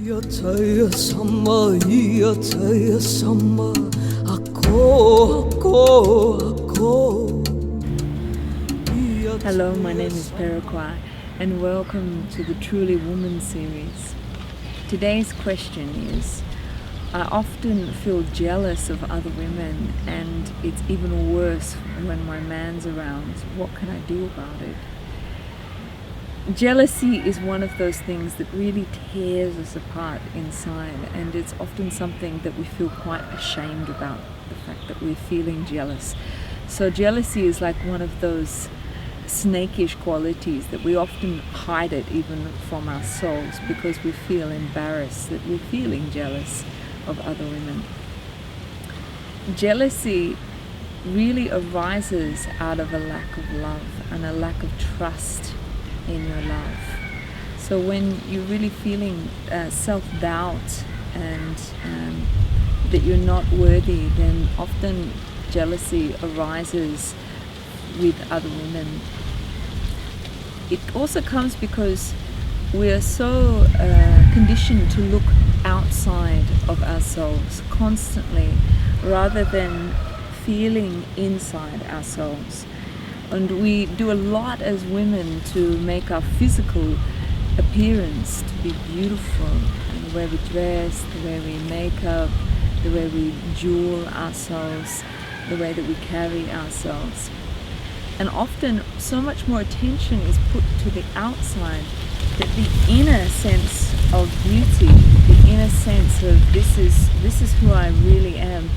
Hello, my name is Peruquois and welcome to the Truly Woman series. Today's question is, I often feel jealous of other women and it's even worse when my man's around. What can I do about it? Jealousy is one of those things that really tears us apart inside, and it's often something that we feel quite ashamed about, the fact that we're feeling jealous. So jealousy is like one of those snakish qualities that we often hide it even from ourselves because we feel embarrassed that we're feeling jealous of other women. Jealousy really arises out of a lack of love and a lack of trust in your love. So when you're really feeling self-doubt and that you're not worthy, then often jealousy arises with other women. It also comes because we are so conditioned to look outside of ourselves constantly rather than feeling inside ourselves. And we do a lot as women to make our physical appearance to be beautiful. And the way we dress, the way we make up, the way we jewel ourselves, the way that we carry ourselves. And often so much more attention is put to the outside that the inner sense of beauty, the inner sense of this is who I really am,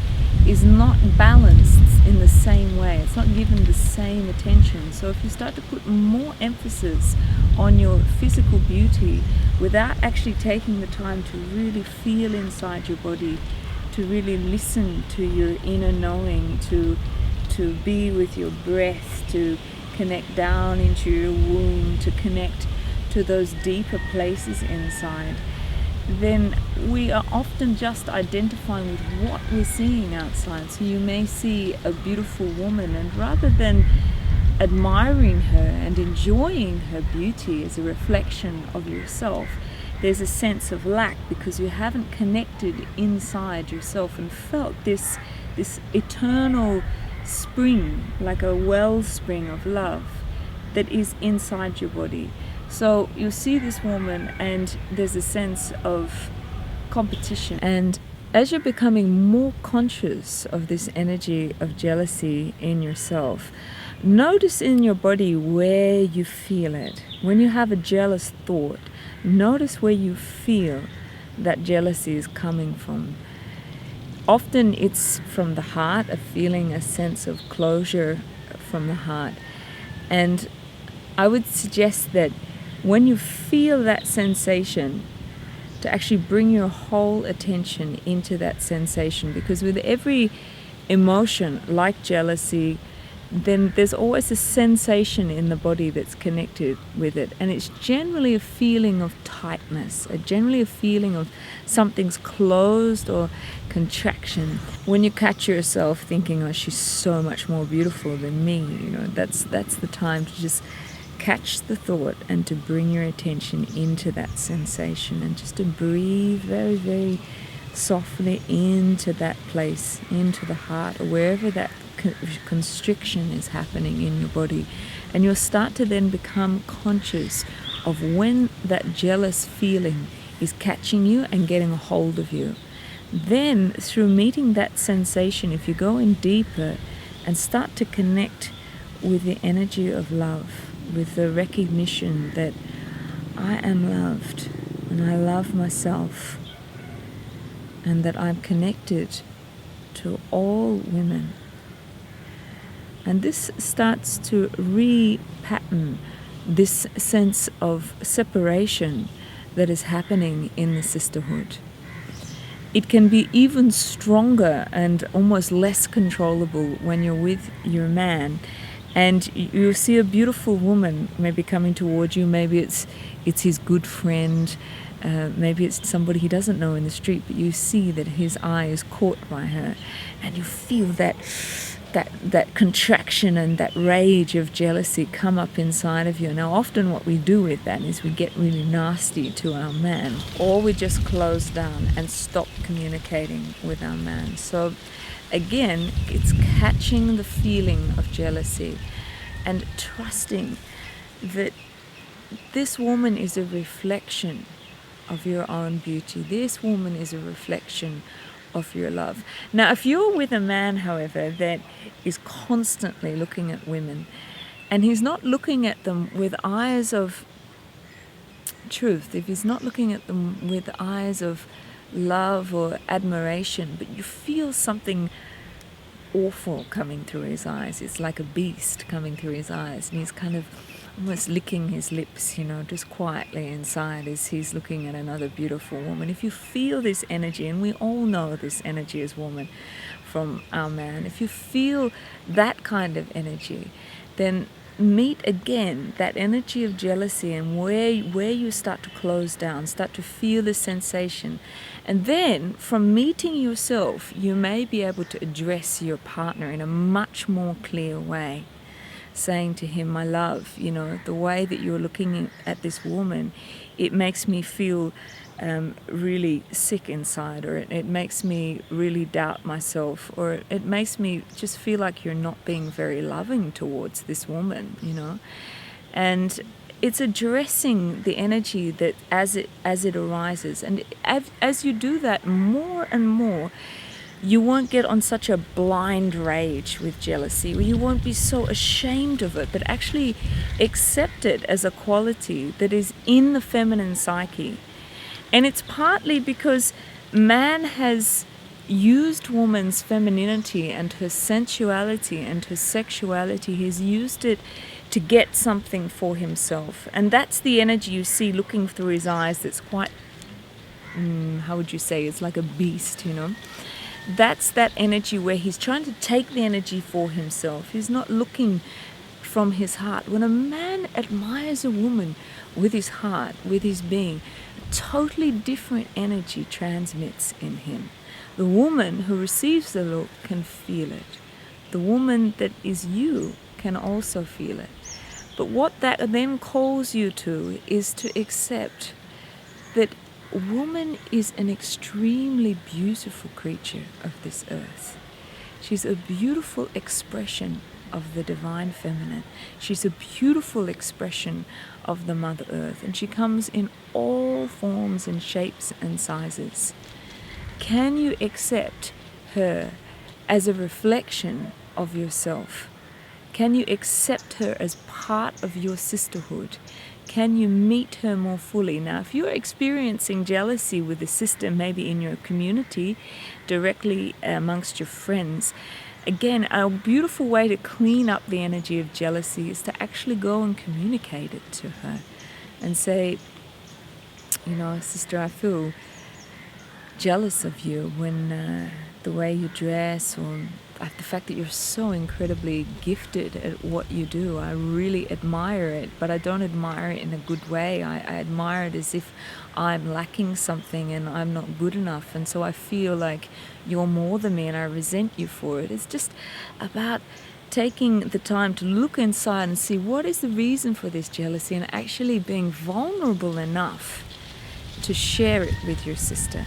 is not balanced in the same way. It's not given the same attention. So if you start to put more emphasis on your physical beauty without actually taking the time to really feel inside your body, to really listen to your inner knowing, to be with your breath, to connect down into your womb, to connect to those deeper places inside, then we are often just identifying with what we're seeing outside. So you may see a beautiful woman, and rather than admiring her and enjoying her beauty as a reflection of yourself, there's a sense of lack because you haven't connected inside yourself and felt this eternal spring, like a wellspring of love that is inside your body. So you see this woman and there's a sense of competition. And as you're becoming more conscious of this energy of jealousy in yourself, notice in your body where you feel it. When you have a jealous thought, notice where you feel that jealousy is coming from. Often it's from the heart, of feeling a sense of closure from the heart. And I would suggest that when you feel that sensation, to actually bring your whole attention into that sensation, because with every emotion like jealousy, then there's always a sensation in the body that's connected with it, and it's generally a feeling of tightness, generally a feeling of something's closed or contraction. When you catch yourself thinking, oh, she's so much more beautiful than me, that's the time to just catch the thought and to bring your attention into that sensation and just to breathe very, very softly into that place, into the heart, or wherever that constriction is happening in your body. And you'll start to then become conscious of when that jealous feeling is catching you and getting a hold of you. Then through meeting that sensation, if you go in deeper and start to connect with the energy of love, with the recognition that I am loved and I love myself and that I'm connected to all women. And this starts to re-pattern this sense of separation that is happening in the sisterhood. It can be even stronger and almost less controllable when you're with your man and you see a beautiful woman maybe coming towards you. Maybe it's his good friend, maybe it's somebody he doesn't know in the street, but you see that his eye is caught by her and you feel that that contraction and that rage of jealousy come up inside of you. Now, often what we do with that is we get really nasty to our man, or we just close down and stop communicating with our man. So again, it's catching the feeling of jealousy and trusting that this woman is a reflection of your own beauty. This woman is a reflection of your love. Now, if you're with a man, however, that is constantly looking at women, and he's not looking at them with eyes of truth, if he's not looking at them with eyes of love or admiration, but you feel something awful coming through his eyes, it's like a beast coming through his eyes, and he's kind of almost licking his lips, just quietly inside as he's looking at another beautiful woman. If you feel this energy, and we all know this energy as woman from our man, if you feel that kind of energy, then meet again that energy of jealousy, and where you start to close down, start to feel the sensation. And then from meeting yourself, you may be able to address your partner in a much more clear way, saying to him, my love, the way that you're looking at this woman, it makes me feel really sick inside, or it makes me really doubt myself, or it makes me just feel like you're not being very loving towards this woman, And it's addressing the energy that as it arises. And as you do that more and more, you won't get on such a blind rage with jealousy, where you won't be so ashamed of it, but actually accept it as a quality that is in the feminine psyche. And it's partly because man has used woman's femininity and her sensuality and her sexuality. He's used it to get something for himself. And that's the energy you see looking through his eyes that's quite, how would you say, it's like a beast, That's that energy where he's trying to take the energy for himself. He's not looking from his heart. When a man admires a woman with his heart, with his being, a totally different energy transmits in him. The woman who receives the look can feel it. The woman that is you can also feel it. But what that then calls you to is to accept that woman is an extremely beautiful creature of this earth. She's a beautiful expression of the divine feminine. She's a beautiful expression of the Mother Earth, and she comes in all forms and shapes and sizes. Can you accept her as a reflection of yourself? Can you accept her as part of your sisterhood? Can you meet her more fully? Now, if you're experiencing jealousy with a sister, maybe in your community, directly amongst your friends, again, a beautiful way to clean up the energy of jealousy is to actually go and communicate it to her and say, sister, I feel jealous of you when the way you dress, or the fact that you're so incredibly gifted at what you do. I really admire it, but I don't admire it in a good way. I admire it as if I'm lacking something and I'm not good enough, and so I feel like you're more than me and I resent you for it. It's just about taking the time to look inside and see what is the reason for this jealousy, and actually being vulnerable enough to share it with your sister.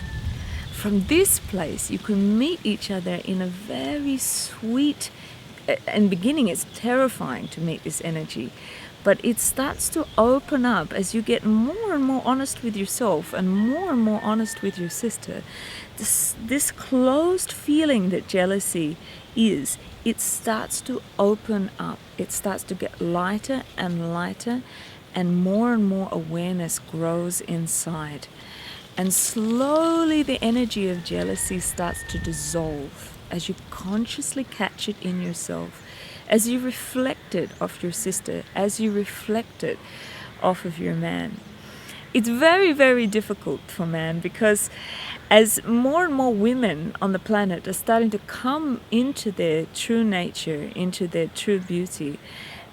From this place, you can meet each other in a very sweet, and beginning it's terrifying to meet this energy, but it starts to open up as you get more and more honest with yourself and more honest with your sister. This closed feeling that jealousy is, it starts to open up. It starts to get lighter and lighter, and more awareness grows inside. And slowly the energy of jealousy starts to dissolve as you consciously catch it in yourself, as you reflect it off your sister, as you reflect it off of your man. It's very difficult for man, because as more and more women on the planet are starting to come into their true nature, into their true beauty,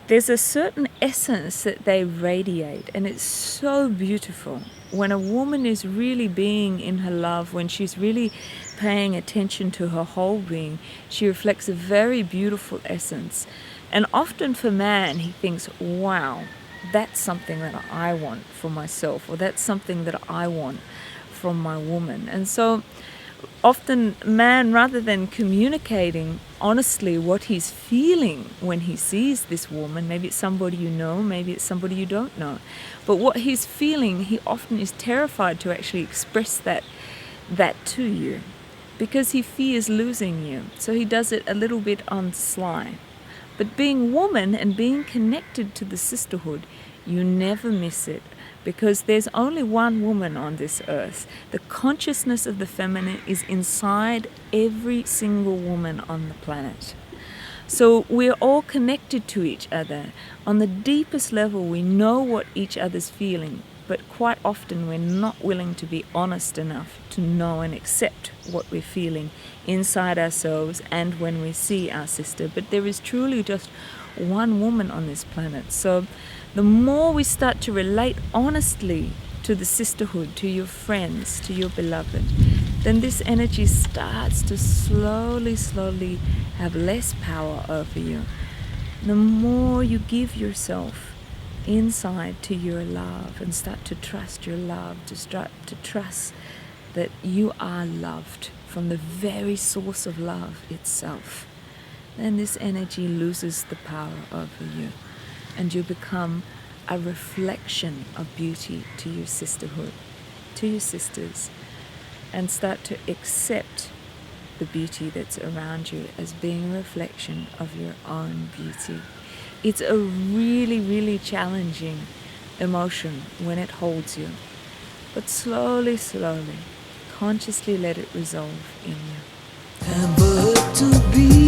there's a certain essence that they radiate, and it's so beautiful. When a woman is really being in her love, when she's really paying attention to her whole being, she reflects a very beautiful essence. And often for man, he thinks, wow, that's something that I want for myself, or that's something that I want from my woman. And so often man, rather than communicating honestly what he's feeling when he sees this woman, maybe it's somebody you know, maybe it's somebody you don't know, but what he's feeling, he often is terrified to actually express that to you, because he fears losing you. So he does it a little bit on sly. But being woman and being connected to the sisterhood, you never miss it, because there's only one woman on this earth. The consciousness of the feminine is inside every single woman on the planet. So we're all connected to each other. On the deepest level, we know what each other's feeling, but quite often we're not willing to be honest enough to know and accept what we're feeling inside ourselves and when we see our sister. But there is truly just one woman on this planet. So the more we start to relate honestly to the sisterhood, to your friends, to your beloved, then this energy starts to slowly have less power over you. The more you give yourself inside to your love and start to trust your love, to start to trust that you are loved from the very source of love itself, then this energy loses the power over you, and you become a reflection of beauty to your sisterhood, to your sisters, and start to accept the beauty that's around you as being a reflection of your own beauty. It's a really challenging emotion when it holds you, but slowly, consciously let it resolve in you. Ever to be